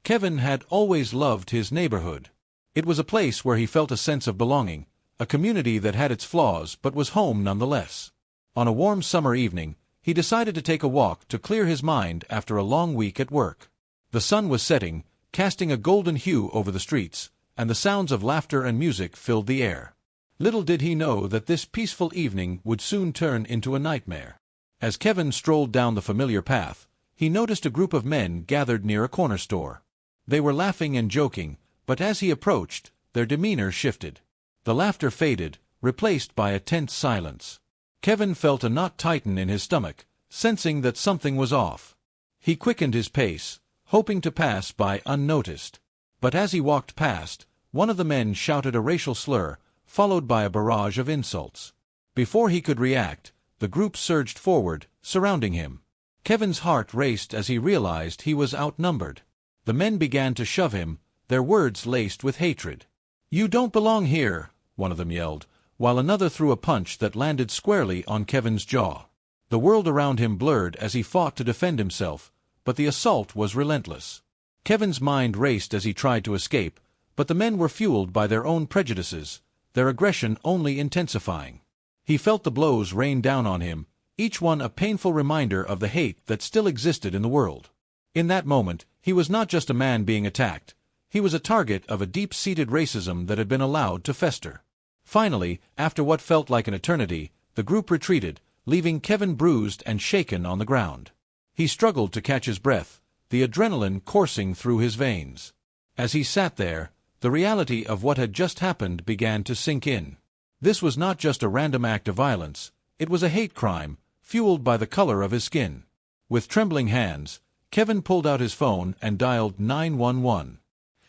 Kevin had always loved his neighborhood. It was a place where he felt a sense of belonging, a community that had its flaws but was home nonetheless. On a warm summer evening, he decided to take a walk to clear his mind after a long week at work. The sun was setting, casting a golden hue over the streets, and the sounds of laughter and music filled the air. Little did he know that this peaceful evening would soon turn into a nightmare. As Kevin strolled down the familiar path, he noticed a group of men gathered near a corner store. They were laughing and joking, but as he approached, their demeanor shifted. The laughter faded, replaced by a tense silence. Kevin felt a knot tighten in his stomach, sensing that something was off. He quickened his pace, hoping to pass by unnoticed. But as he walked past, one of the men shouted a racial slur, followed by a barrage of insults. Before he could react, the group surged forward, surrounding him. Kevin's heart raced as he realized he was outnumbered. The men began to shove him, their words laced with hatred. "You don't belong here," one of them yelled, while another threw a punch that landed squarely on Kevin's jaw. The world around him blurred as he fought to defend himself, but the assault was relentless. Kevin's mind raced as he tried to escape, but the men were fueled by their own prejudices, their aggression only intensifying. He felt the blows rain down on him, each one a painful reminder of the hate that still existed in the world. In that moment, he was not just a man being attacked. He was a target of a deep-seated racism that had been allowed to fester. Finally, after what felt like an eternity, the group retreated, leaving Kevin bruised and shaken on the ground. He struggled to catch his breath, the adrenaline coursing through his veins. As he sat there, the reality of what had just happened began to sink in. This was not just a random act of violence, it was a hate crime, fueled by the color of his skin. With trembling hands, Kevin pulled out his phone and dialed 911.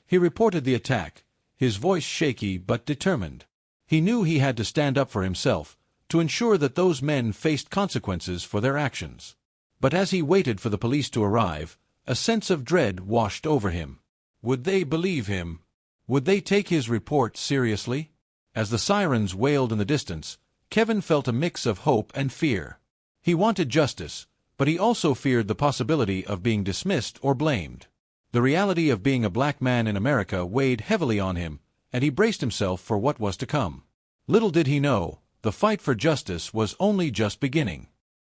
He reported the attack, his voice shaky but determined. He knew he had to stand up for himself, to ensure that those men faced consequences for their actions. But as he waited for the police to arrive, a sense of dread washed over him. Would they believe him? Would they take his report seriously? As the sirens wailed in the distance, Kevin felt a mix of hope and fear. He wanted justice, but he also feared the possibility of being dismissed or blamed. The reality of being a black man in America weighed heavily on him, and he braced himself for what was to come. Little did he know, the fight for justice was only just beginning.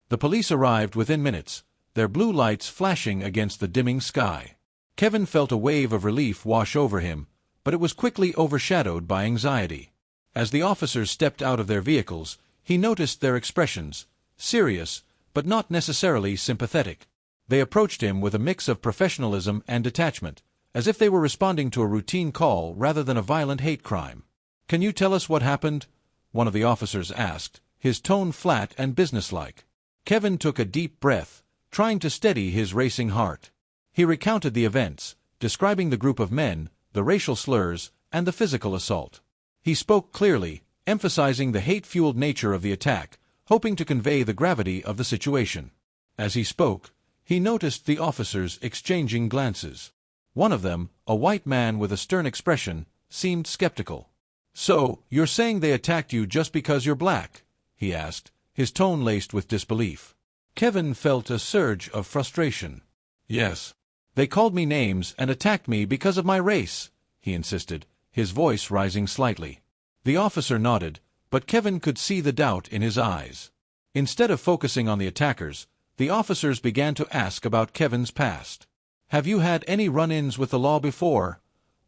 The police arrived within minutes, their blue lights flashing against the dimming sky. Kevin felt a wave of relief wash over him, but it was quickly overshadowed by anxiety. As the officers stepped out of their vehicles, he noticed their expressions, serious, but not necessarily sympathetic. They approached him with a mix of professionalism and detachment, as if they were responding to a routine call rather than a violent hate crime. "Can you tell us what happened?" one of the officers asked, his tone flat and businesslike. Kevin took a deep breath, trying to steady his racing heart. He recounted the events, describing the group of men, the racial slurs, and the physical assault. He spoke clearly, emphasizing the hate-fueled nature of the attack, hoping to convey the gravity of the situation. As he spoke, he noticed the officers exchanging glances. One of them, a white man with a stern expression, seemed skeptical. "So, you're saying they attacked you just because you're black?" he asked, his tone laced with disbelief. Kevin felt a surge of frustration. "Yes. They called me names and attacked me because of my race," he insisted, his voice rising slightly. The officer nodded, but Kevin could see the doubt in his eyes. Instead of focusing on the attackers, the officers began to ask about Kevin's past. "Have you had any run-ins with the law before?"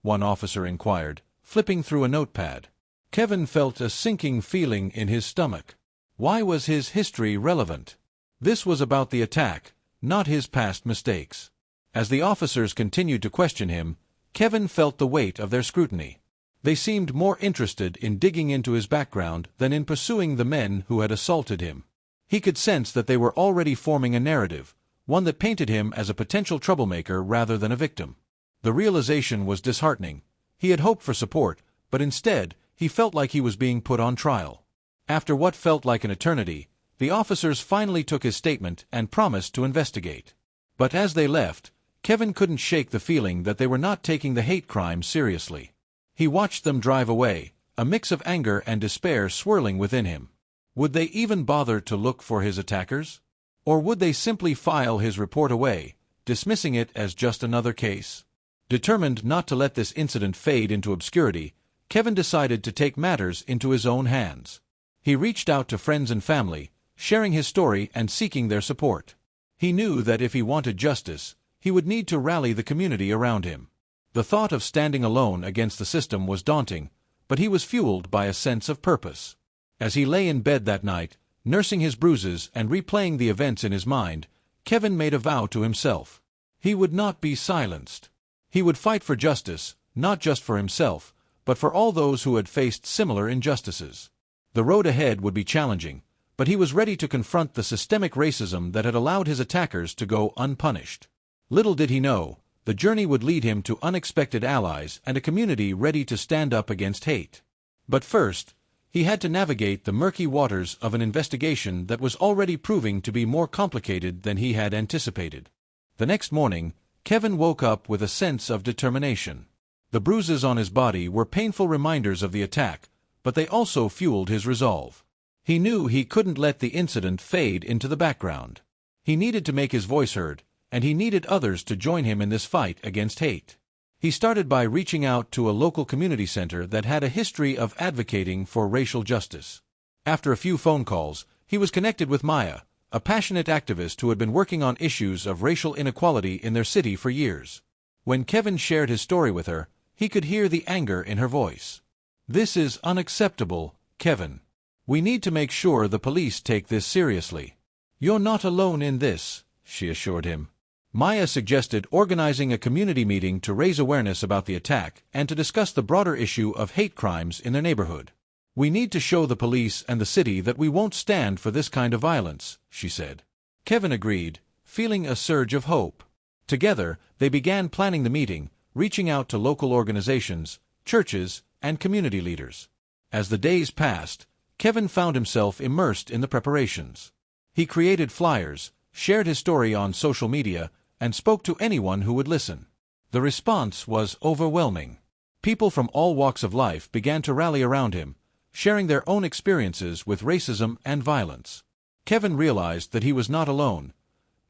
one officer inquired, flipping through a notepad. Kevin felt a sinking feeling in his stomach. Why was his history relevant? This was about the attack, not his past mistakes. As the officers continued to question him, Kevin felt the weight of their scrutiny. They seemed more interested in digging into his background than in pursuing the men who had assaulted him. He could sense that they were already forming a narrative, one that painted him as a potential troublemaker rather than a victim. The realization was disheartening. He had hoped for support, but instead, he felt like he was being put on trial. After what felt like an eternity, the officers finally took his statement and promised to investigate. But as they left, Kevin couldn't shake the feeling that they were not taking the hate crime seriously. He watched them drive away, a mix of anger and despair swirling within him. Would they even bother to look for his attackers? Or would they simply file his report away, dismissing it as just another case? Determined not to let this incident fade into obscurity, Kevin decided to take matters into his own hands. He reached out to friends and family, sharing his story and seeking their support. He knew that if he wanted justice, he would need to rally the community around him. The thought of standing alone against the system was daunting, but he was fueled by a sense of purpose. As he lay in bed that night, nursing his bruises and replaying the events in his mind, Kevin made a vow to himself. He would not be silenced. He would fight for justice, not just for himself, but for all those who had faced similar injustices. The road ahead would be challenging, but he was ready to confront the systemic racism that had allowed his attackers to go unpunished. Little did he know, the journey would lead him to unexpected allies and a community ready to stand up against hate. But first, he had to navigate the murky waters of an investigation that was already proving to be more complicated than he had anticipated. The next morning, Kevin woke up with a sense of determination. The bruises on his body were painful reminders of the attack, but they also fueled his resolve. He knew he couldn't let the incident fade into the background. He needed to make his voice heard, and he needed others to join him in this fight against hate. He started by reaching out to a local community center that had a history of advocating for racial justice. After a few phone calls, he was connected with Maya, a passionate activist who had been working on issues of racial inequality in their city for years. When Kevin shared his story with her, he could hear the anger in her voice. "This is unacceptable, Kevin. We need to make sure the police take this seriously." "You're not alone in this," she assured him. Maya suggested organizing a community meeting to raise awareness about the attack and to discuss the broader issue of hate crimes in their neighborhood. "We need to show the police and the city that we won't stand for this kind of violence," she said. Kevin agreed, feeling a surge of hope. Together, they began planning the meeting, reaching out to local organizations, churches, and community leaders. As the days passed, Kevin found himself immersed in the preparations. He created flyers, shared his story on social media, and spoke to anyone who would listen. The response was overwhelming. People from all walks of life began to rally around him, sharing their own experiences with racism and violence. Kevin realized that he was not alone.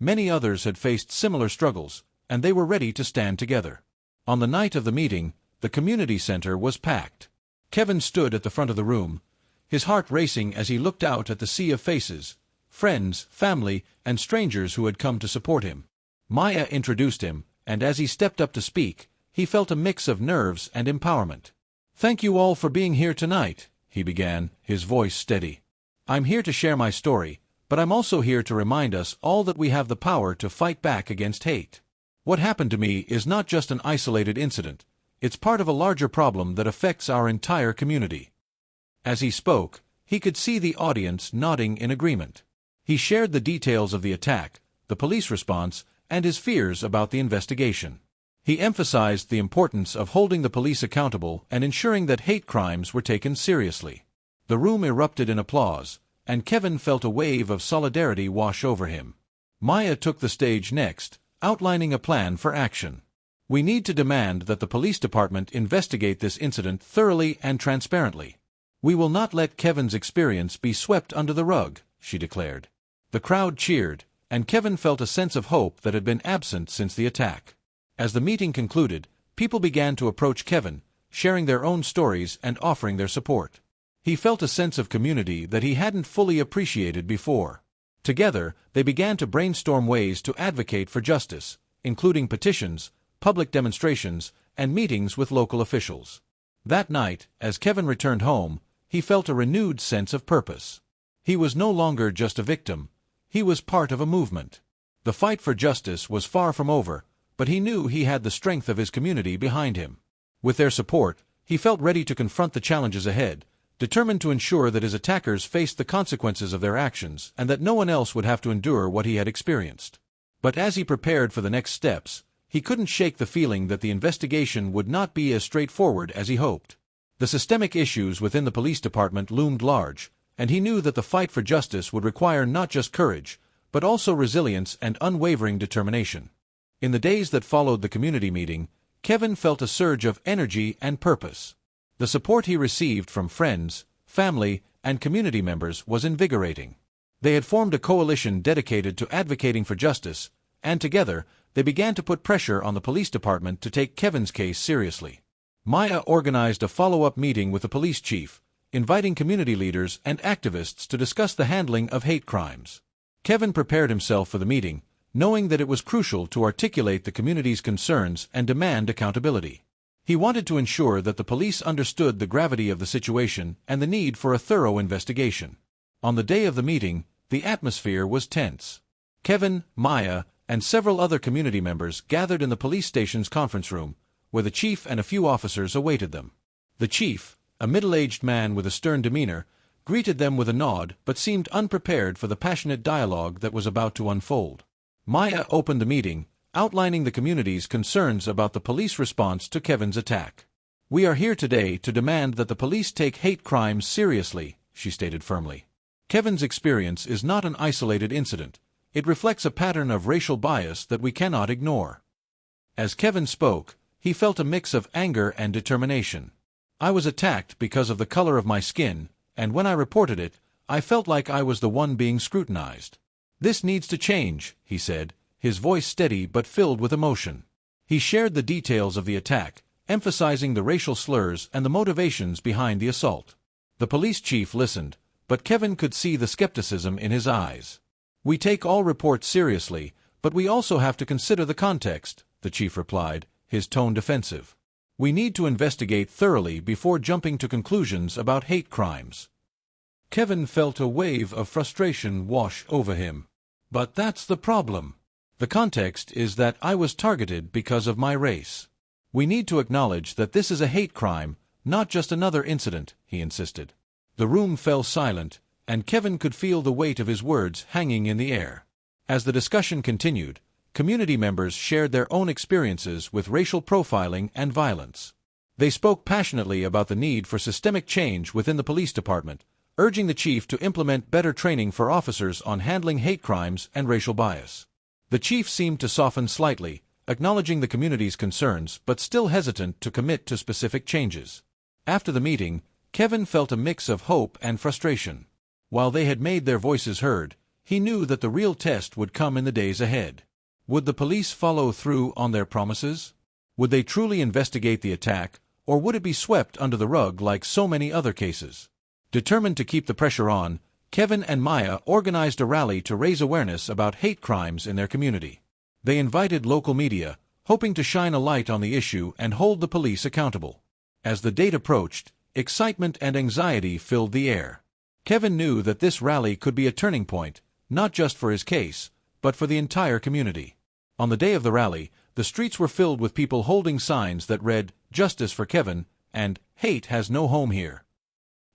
Many others had faced similar struggles, and they were ready to stand together. On the night of the meeting, the community center was packed. Kevin stood at the front of the room, his heart racing as he looked out at the sea of faces, friends, family, and strangers who had come to support him. Maya introduced him, and as he stepped up to speak, he felt a mix of nerves and empowerment. "Thank you all for being here tonight," he began, his voice steady. "I'm here to share my story, but I'm also here to remind us all that we have the power to fight back against hate. What happened to me is not just an isolated incident. It's part of a larger problem that affects our entire community." As he spoke, he could see the audience nodding in agreement. He shared the details of the attack, the police response, and his fears about the investigation. He emphasized the importance of holding the police accountable and ensuring that hate crimes were taken seriously. The room erupted in applause, and Kevin felt a wave of solidarity wash over him. Maya took the stage next, outlining a plan for action. "We need to demand that the police department investigate this incident thoroughly and transparently. We will not let Kevin's experience be swept under the rug," she declared. The crowd cheered, and Kevin felt a sense of hope that had been absent since the attack. As the meeting concluded, people began to approach Kevin, sharing their own stories and offering their support. He felt a sense of community that he hadn't fully appreciated before. Together, they began to brainstorm ways to advocate for justice, including petitions, public demonstrations, and meetings with local officials. That night, as Kevin returned home, he felt a renewed sense of purpose. He was no longer just a victim. He was part of a movement. The fight for justice was far from over, but he knew he had the strength of his community behind him. With their support, he felt ready to confront the challenges ahead, determined to ensure that his attackers faced the consequences of their actions and that no one else would have to endure what he had experienced. But as he prepared for the next steps, he couldn't shake the feeling that the investigation would not be as straightforward as he hoped. The systemic issues within the police department loomed large, and he knew that the fight for justice would require not just courage, but also resilience and unwavering determination. In the days that followed the community meeting, Kevin felt a surge of energy and purpose. The support he received from friends, family, and community members was invigorating. They had formed a coalition dedicated to advocating for justice, and together, they began to put pressure on the police department to take Kevin's case seriously. Maya organized a follow-up meeting with the police chief, inviting community leaders and activists to discuss the handling of hate crimes. Kevin prepared himself for the meeting, knowing that it was crucial to articulate the community's concerns and demand accountability. He wanted to ensure that the police understood the gravity of the situation and the need for a thorough investigation. On the day of the meeting, the atmosphere was tense. Kevin, Maya, and several other community members gathered in the police station's conference room, where the chief and a few officers awaited them. The chief, a middle-aged man with a stern demeanor, greeted them with a nod but seemed unprepared for the passionate dialogue that was about to unfold. Maya opened the meeting, outlining the community's concerns about the police response to Kevin's attack. "We are here today to demand that the police take hate crimes seriously," she stated firmly. Kevin's experience is not an isolated incident. It reflects a pattern of racial bias that we cannot ignore. As Kevin spoke, he felt a mix of anger and determination. "I was attacked because of the color of my skin, and when I reported it, I felt like I was the one being scrutinized. This needs to change," he said, his voice steady but filled with emotion. He shared the details of the attack, emphasizing the racial slurs and the motivations behind the assault. The police chief listened, but Kevin could see the skepticism in his eyes. "We take all reports seriously, but we also have to consider the context," the chief replied, his tone defensive. "We need to investigate thoroughly before jumping to conclusions about hate crimes." Kevin felt a wave of frustration wash over him. "But that's the problem. The context is that I was targeted because of my race. We need to acknowledge that this is a hate crime, not just another incident," he insisted. The room fell silent, and Kevin could feel the weight of his words hanging in the air. As the discussion continued, community members shared their own experiences with racial profiling and violence. They spoke passionately about the need for systemic change within the police department, urging the chief to implement better training for officers on handling hate crimes and racial bias. The chief seemed to soften slightly, acknowledging the community's concerns but still hesitant to commit to specific changes. After the meeting, Kevin felt a mix of hope and frustration. While they had made their voices heard, he knew that the real test would come in the days ahead. Would the police follow through on their promises? Would they truly investigate the attack, or would it be swept under the rug like so many other cases? Determined to keep the pressure on, Kevin and Maya organized a rally to raise awareness about hate crimes in their community. They invited local media, hoping to shine a light on the issue and hold the police accountable. As the date approached, excitement and anxiety filled the air. Kevin knew that this rally could be a turning point, not just for his case, but for the entire community. On the day of the rally, the streets were filled with people holding signs that read, "Justice for Kevin," and "Hate has no home here."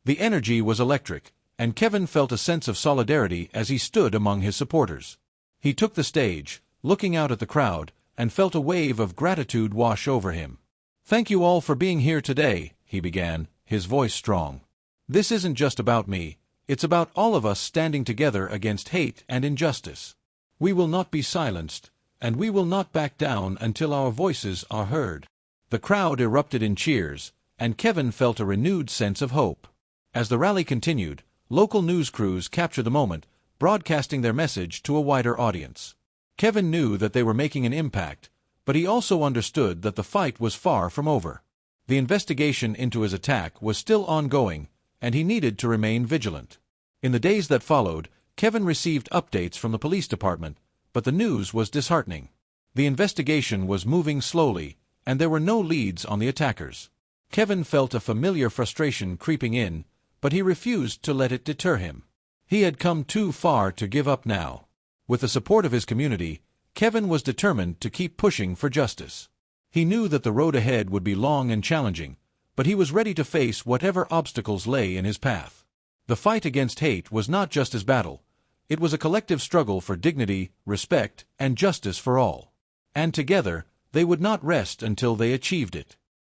The energy was electric, and Kevin felt a sense of solidarity as he stood among his supporters. He took the stage, looking out at the crowd, and felt a wave of gratitude wash over him. "Thank you all for being here today," he began, his voice strong. "This isn't just about me, it's about all of us standing together against hate and injustice. We will not be silenced, and we will not back down until our voices are heard." The crowd erupted in cheers, and Kevin felt a renewed sense of hope. As the rally continued, local news crews captured the moment, broadcasting their message to a wider audience. Kevin knew that they were making an impact, but he also understood that the fight was far from over. The investigation into his attack was still ongoing, and he needed to remain vigilant. In the days that followed, Kevin received updates from the police department, but the news was disheartening. The investigation was moving slowly, and there were no leads on the attackers. Kevin felt a familiar frustration creeping in, but he refused to let it deter him. He had come too far to give up now. With the support of his community, Kevin was determined to keep pushing for justice. He knew that the road ahead would be long and challenging, but he was ready to face whatever obstacles lay in his path. The fight against hate was not just his battle. It was a collective struggle for dignity, respect, and justice for all. And together, they would not rest until they achieved it.